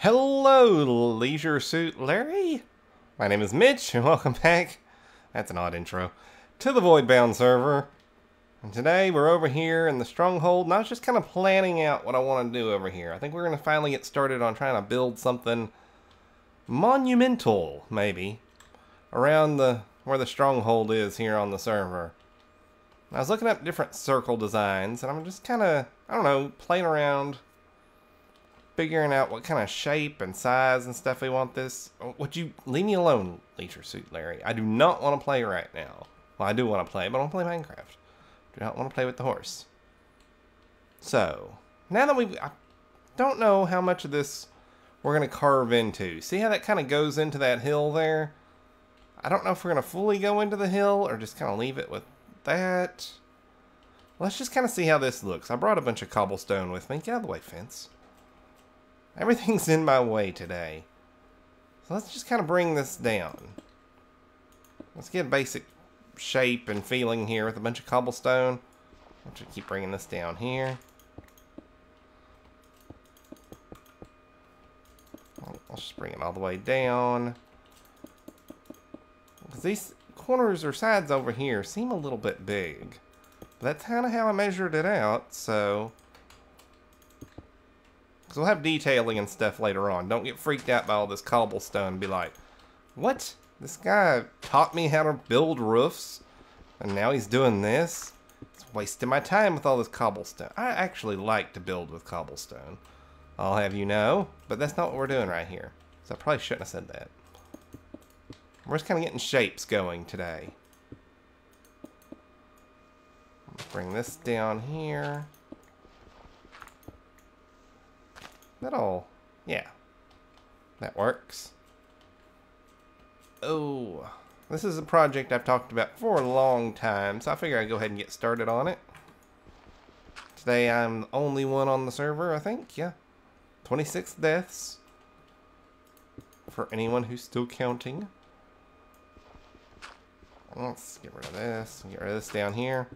Hello, Leisure Suit Larry. My name is Mitch, and welcome back. That's an odd intro. To the Voidbound server. And today we're over here in the Stronghold, and I was just kind of planning out what I want to do over here. I think we're going to finally get started on trying to build something monumental, maybe, around where the Stronghold is here on the server. I was looking up different circle designs, and I'm just kind of, I don't know, playing around, figuring out what kind of shape and size and stuff we want this. Would you leave me alone, Leisure Suit Larry? I do not want to play right now. Well, I do want to play, but I want to play Minecraft. Do not want to play with the horse. So, now that I don't know how much of this we're going to carve into. See how that kind of goes into that hill there? I don't know if we're going to fully go into the hill or just kind of leave it with that. Let's just kind of see how this looks. I brought a bunch of cobblestone with me. Get out of the way, fence. Everything's in my way today. So let's just kind of bring this down. Let's get a basic shape and feeling here with a bunch of cobblestone. I'll just keep bringing this down here. I'll just bring it all the way down. Because these corners or sides over here seem a little bit big. But that's kind of how I measured it out, so... Because we'll have detailing and stuff later on. Don't get freaked out by all this cobblestone and be like, what? This guy taught me how to build roofs, and now he's doing this? It's wasting my time with all this cobblestone. I actually like to build with cobblestone, I'll have you know, but that's not what we're doing right here. So I probably shouldn't have said that. We're just kind of getting shapes going today. Bring this down here. That'll, yeah, that works. Oh, this is a project I've talked about for a long time, so I figure I'd go ahead and get started on it. Today I'm the only one on the server, I think, yeah. 26 deaths. For anyone who's still counting. Let's get rid of this, get rid of this down here.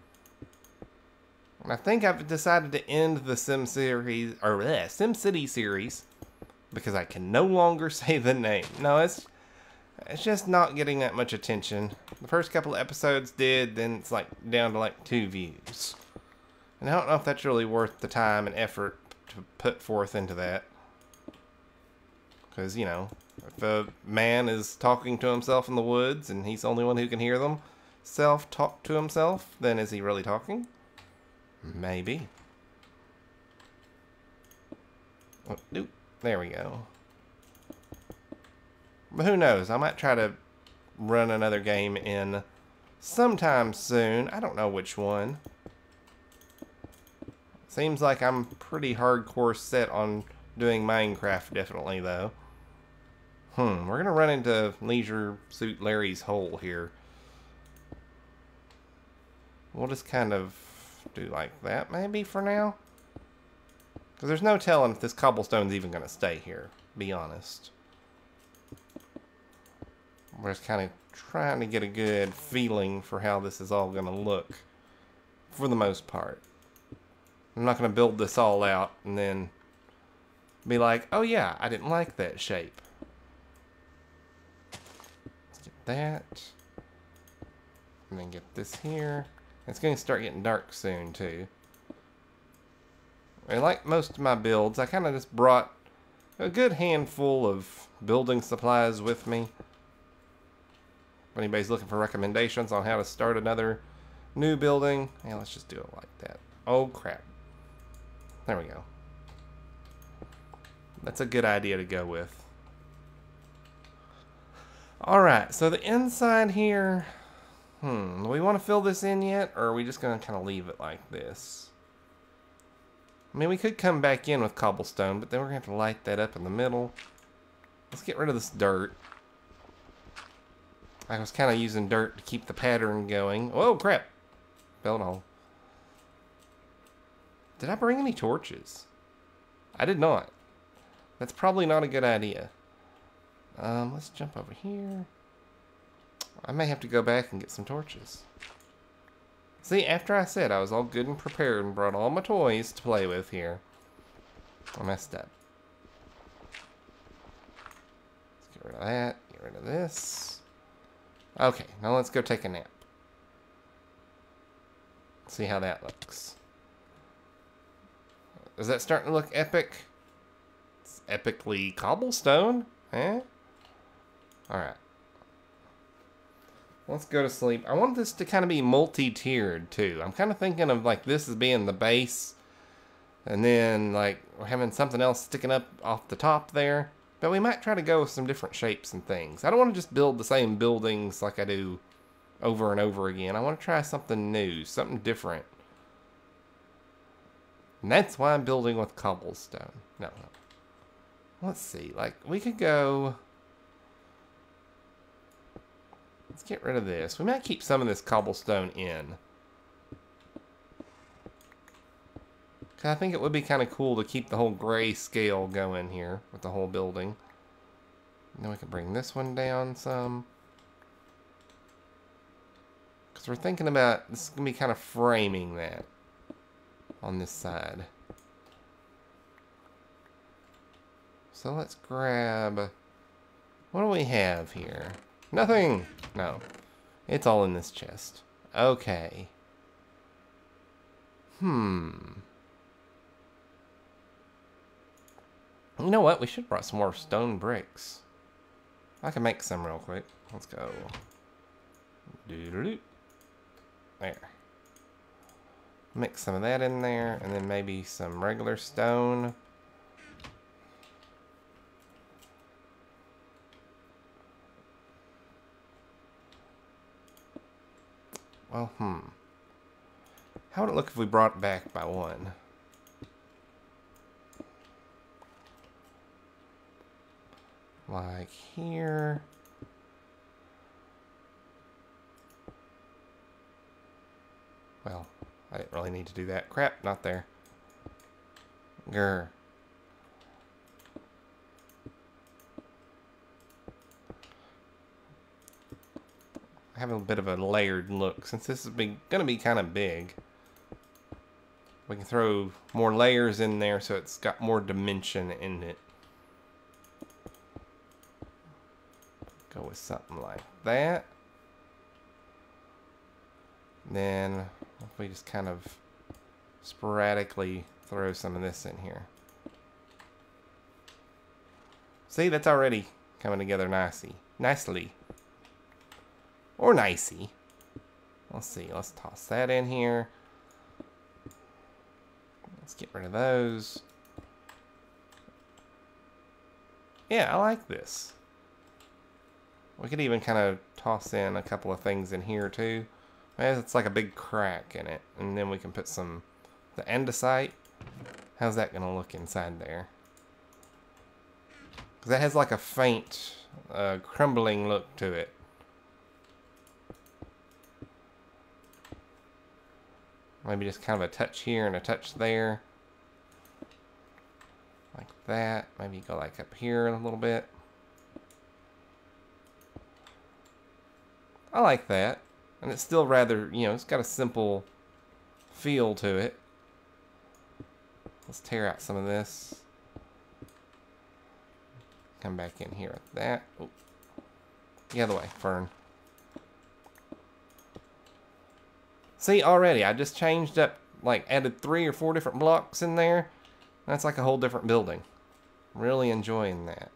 And I think I've decided to end the SimCity series because I can no longer say the name. No, it's just not getting that much attention. The first couple of episodes did, then it's like down to like 2 views. And I don't know if that's really worth the time and effort to put forth into that. Because, you know, if a man is talking to himself in the woods and he's the only one who can hear them talk to himself, then is he really talking? Maybe. Oh, nope. There we go. But who knows? I might try to run another game in sometime soon. I don't know which one. Seems like I'm pretty hardcore set on doing Minecraft, definitely, though. We're going to run into Leisure Suit Larry's hole here. We'll just kind of do like that, maybe, for now. Because there's no telling if this cobblestone's even going to stay here, be honest. We're just kind of trying to get a good feeling for how this is all going to look, for the most part. I'm not going to build this all out and then be like, oh yeah, I didn't like that shape. Let's get that. And then get this here. It's going to start getting dark soon, too. And like most of my builds, I kind of just brought a good handful of building supplies with me. If anybody's looking for recommendations on how to start another new building, yeah, let's just do it like that. Oh, crap. There we go. That's a good idea to go with. Alright, so the inside here... do we want to fill this in yet, or are we just going to kind of leave it like this? I mean, we could come back in with cobblestone, but then we're going to have to light that up in the middle. Let's get rid of this dirt. I was kind of using dirt to keep the pattern going. Whoa, crap! Fell in a hole. Did I bring any torches? I did not. That's probably not a good idea. Let's jump over here. I may have to go back and get some torches. See, after I said I was all good and prepared and brought all my toys to play with here, I messed up. rid of that. Get rid of this. Okay, now let's go take a nap. See how that looks. Is that starting to look epic? It's epically cobblestone, eh? Alright. Let's go to sleep. I want this to kind of be multi-tiered, too. I'm kind of thinking of, like, this as being the base. And then, like, we're having something else sticking up off the top there. But we might try to go with some different shapes and things. I don't want to just build the same buildings like I do over and over again. I want to try something new, something different. And that's why I'm building with cobblestone. No. Let's see. Like, we could go... Let's get rid of this. We might keep some of this cobblestone in. I think it would be kind of cool to keep the whole gray scale going here with the whole building. And then we can bring this one down some. Because we're thinking about, this is going to be kind of framing that on this side. So let's grab, what do we have here? Nothing! No. It's all in this chest. Okay. You know what? We should have brought some more stone bricks. I can make some real quick. Let's go. Doo-doo-doo. There. Mix some of that in there, and then maybe some regular stone. Well, how would it look if we brought it back by one? Like here. Well, I didn't really need to do that. Crap, not there. Grr. I have a bit of a layered look. Since this is going to be kind of big, we can throw more layers in there so it's got more dimension in it. Go with something like that. Then if we just kind of sporadically throw some of this in here. See, that's already coming together nicely. Or nicey. Let's see, let's toss that in here. Let's get rid of those. Yeah, I like this. We could even kind of toss in a couple of things in here too. It's like a big crack in it. And then we can put some, the andesite. How's that going to look inside there? Because that has like a faint crumbling look to it. Maybe just kind of a touch here and a touch there. Like that. Maybe go like up here a little bit. I like that. And it's still rather, you know, it's got a simple feel to it. Let's tear out some of this. Come back in here with that. Oh. The other way, Fern. See, already, I just changed up, like, added 3 or 4 different blocks in there. That's like a whole different building. Really enjoying that.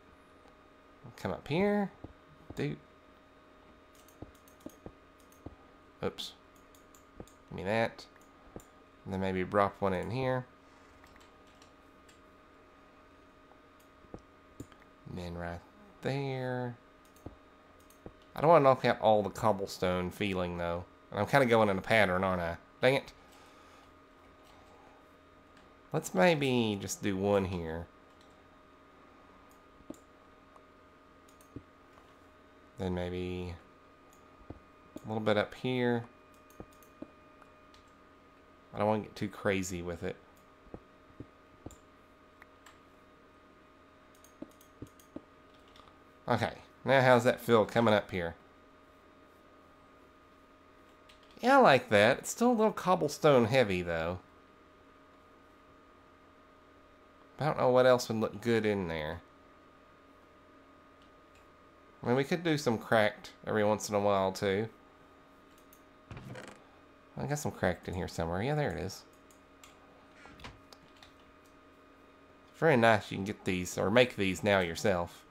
Come up here. Dude. Oops. Give me that. And then maybe drop one in here. And then right there. I don't want to knock out all the cobblestone feeling, though. And I'm kind of going in a pattern, aren't I? Dang it. Let's maybe just do one here. Then maybe a little bit up here. I don't want to get too crazy with it. Okay, now how's that feel coming up here? Yeah, I like that. It's still a little cobblestone heavy, though. I don't know what else would look good in there. I mean, we could do some cracked every once in a while, too. I got some cracked in here somewhere. Yeah, there it is. Very nice. You can get these, or make these now yourself.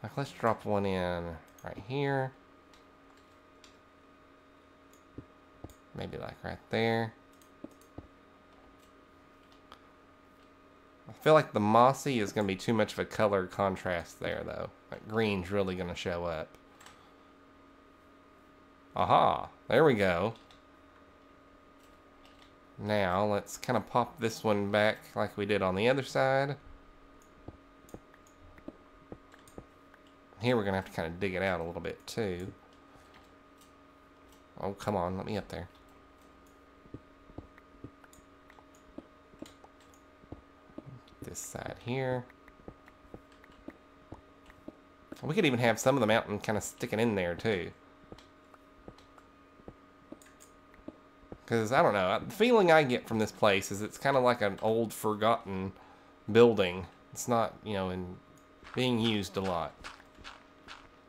Like, let's drop one in right here. Maybe like right there. I feel like the mossy is going to be too much of a color contrast there, though. Like, green's really going to show up. Aha! There we go. Now, let's kind of pop this one back like we did on the other side. Here we're going to have to kind of dig it out a little bit, too. Oh, come on. Let me up there. This side here. We could even have some of the mountain kind of sticking in there, too. Because, I don't know, the feeling I get from this place is it's kind of like an old, forgotten building. It's not, you know, being used a lot.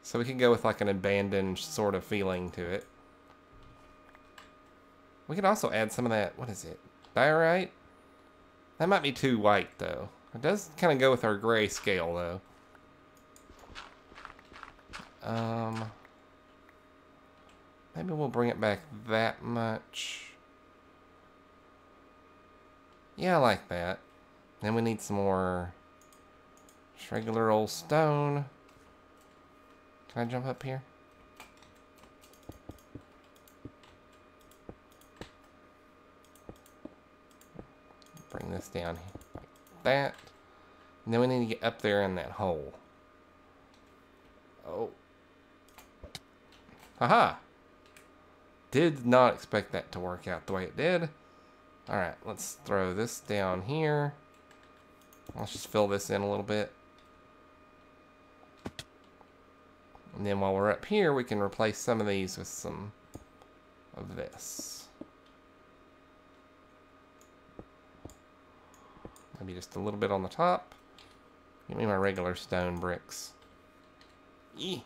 So we could go with like an abandoned sort of feeling to it. We could also add some of that, what is it, diorite? That might be too white, though. It does kind of go with our gray scale, though. Maybe we'll bring it back that much. Yeah, I like that. Then we need some more just regular old stone. Can I jump up here? Bring this down like that. And then we need to get up there in that hole. Oh. Haha! Did not expect that to work out the way it did. Alright, let's throw this down here. Let's just fill this in a little bit. And then while we're up here, we can replace some of these with some of this. Maybe just a little bit on the top. Give me my regular stone bricks. Eee.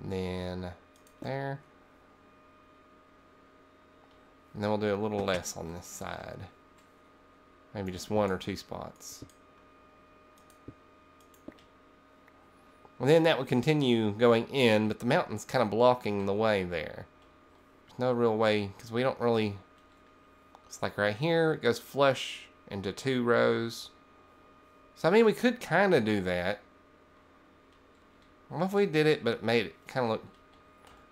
And then there. And then we'll do a little less on this side. Maybe just 1 or 2 spots. And then that would continue going in, but the mountain's kind of blocking the way there. There's no real way, because we don't really... It's like right here, it goes flush into 2 rows. So, I mean, we could kind of do that. I don't know if we did it, but it made it kind of look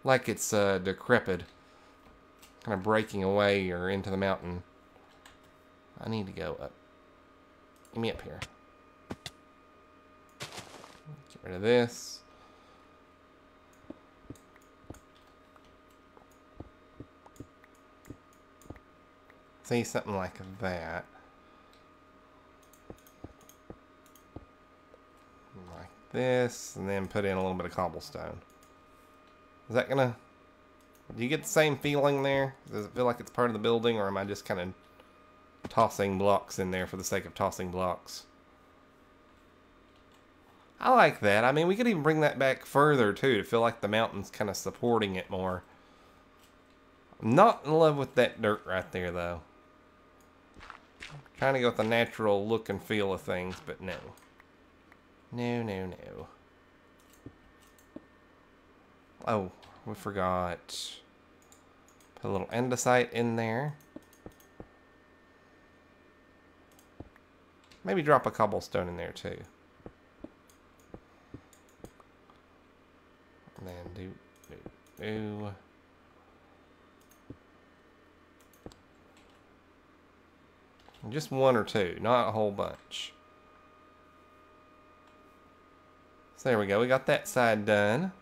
like it's decrepit. Kind of breaking away or into the mountain. I need to go up. Get me up here. Get rid of this. Say something like that. Like this, and then put in a little bit of cobblestone. Is that gonna... Do you get the same feeling there? Does it feel like it's part of the building, or am I just kind of tossing blocks in there for the sake of tossing blocks? I like that. I mean, we could even bring that back further, too, to feel like the mountain's kind of supporting it more. I'm not in love with that dirt right there, though. I'm trying to go with the natural look and feel of things, but no. No, no, no. Oh, we forgot. Put a little andesite in there. Maybe drop a cobblestone in there too. And then do. Just 1 or 2, not a whole bunch. So there we go, we got that side done.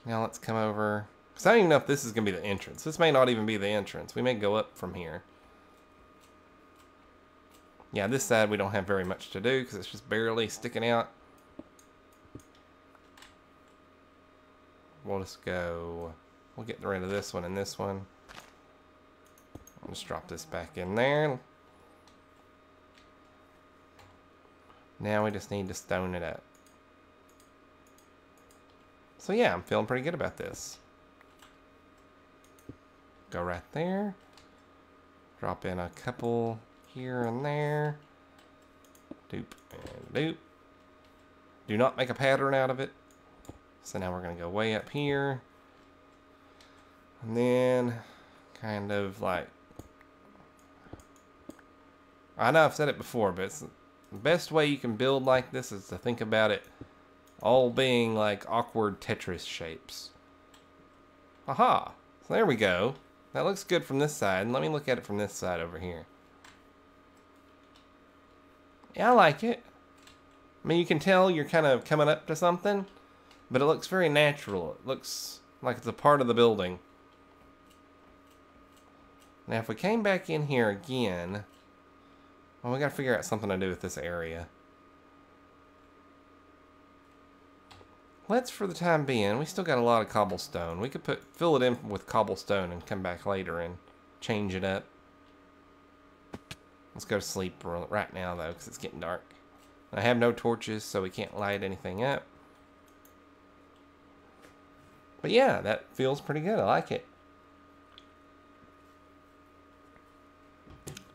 Now let's come over, because I don't even know if this is going to be the entrance. This may not even be the entrance. We may go up from here. Yeah, this side we don't have very much to do because it's just barely sticking out. We'll just go, we'll get rid of this one and this one. I'll just drop this back in there. Now we just need to stone it up. So yeah, I'm feeling pretty good about this. Go right there. Drop in a couple here and there. Doop and doop. Do not make a pattern out of it. So now we're going to go way up here. And then kind of like... I know I've said it before, but it's the best way you can build like this is to think about it all being like awkward Tetris shapes. Aha! So there we go. That looks good from this side. And let me look at it from this side over here. Yeah, I like it. I mean, you can tell you're kind of coming up to something, but it looks very natural. It looks like it's a part of the building. Now, if we came back in here again, well, we gotta figure out something to do with this area. Let's, for the time being, we still got a lot of cobblestone. We could fill it in with cobblestone and come back later and change it up. Let's go to sleep right now, though, because it's getting dark. I have no torches, so we can't light anything up. But yeah, that feels pretty good. I like it.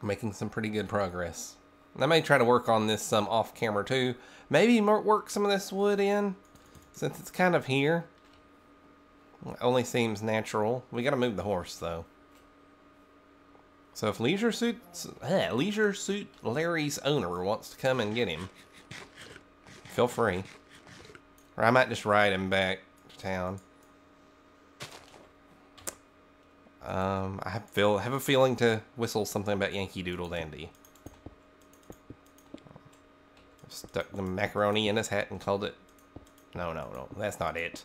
Making some pretty good progress. And I may try to work on this some off camera too. Maybe work some of this wood in, since it's kind of here. It only seems natural. We gotta move the horse though. So if Leisure Suit Larry's owner wants to come and get him, feel free. Or I might just ride him back to town. I have a feeling to whistle something about Yankee Doodle Dandy. Stuck the macaroni in his hat and called it... No, that's not it.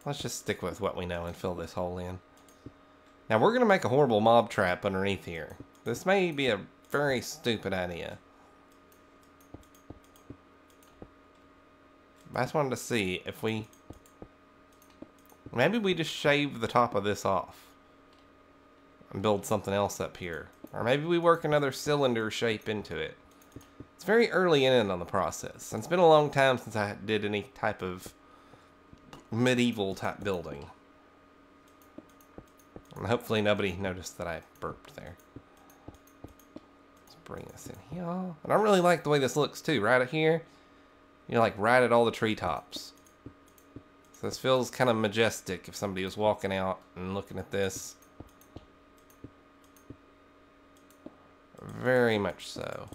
Let's just stick with what we know and fill this hole in. Now we're going to make a horrible mob trap underneath here. This may be a very stupid idea. I just wanted to see if we... Maybe we just shave the top of this off and build something else up here. Or maybe we work another cylinder shape into it. It's very early in on the process. And it's been a long time since I did any type of medieval type building. And hopefully nobody noticed that I burped there. Let's bring this in here. And I really like the way this looks too. Right here, you know, like right at all the treetops. So this feels kind of majestic if somebody was walking out and looking at this. Very much so.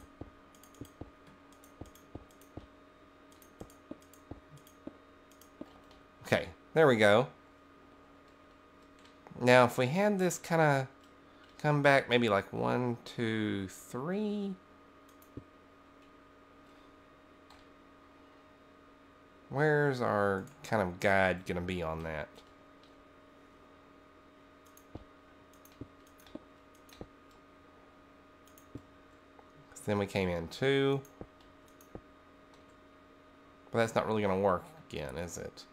Okay, there we go. Now if we had this kind of come back maybe like 1, 2, 3. Where's our kind of guide gonna be on that? Then we came in 2. But that's not really gonna work again, is it?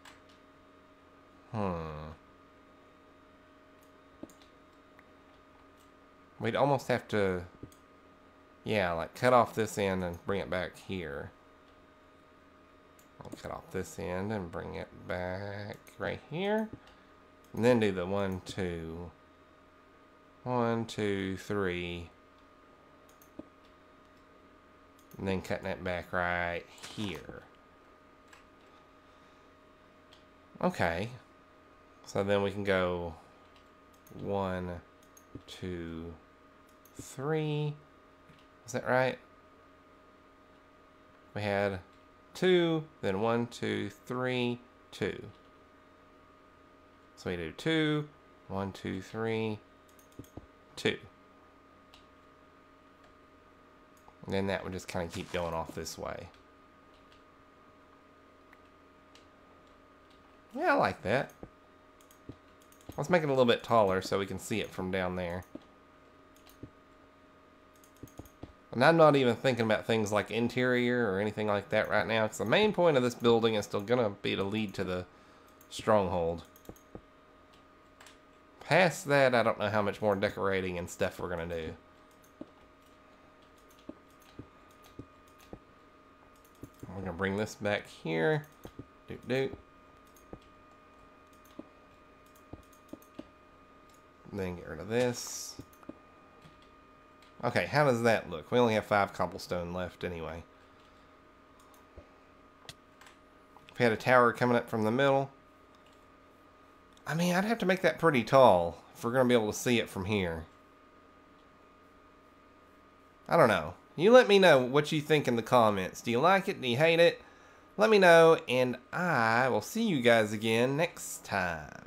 We'd almost have to, yeah, like cut off this end and bring it back here. I'll cut off this end and bring it back right here. And then do the 1, 2. 1, 2, 3. And then cutting it back right here. Okay. So then we can go 1, 2, 3. Is that right? We had 2, then 1, 2, 3, 2. So we do 2, 1, 2, 3, 2. And then that would just kind of keep going off this way. Yeah, I like that. Let's make it a little bit taller so we can see it from down there. And I'm not even thinking about things like interior or anything like that right now, because the main point of this building is still going to be to lead to the Stronghold. Past that, I don't know how much more decorating and stuff we're going to do. We're going to bring this back here. Doot doot. Then get rid of this. Okay, how does that look? We only have 5 cobblestone left anyway. If we had a tower coming up from the middle. I mean, I'd have to make that pretty tall if we're going to be able to see it from here. I don't know. You let me know what you think in the comments. Do you like it? Do you hate it? Let me know, and I will see you guys again next time.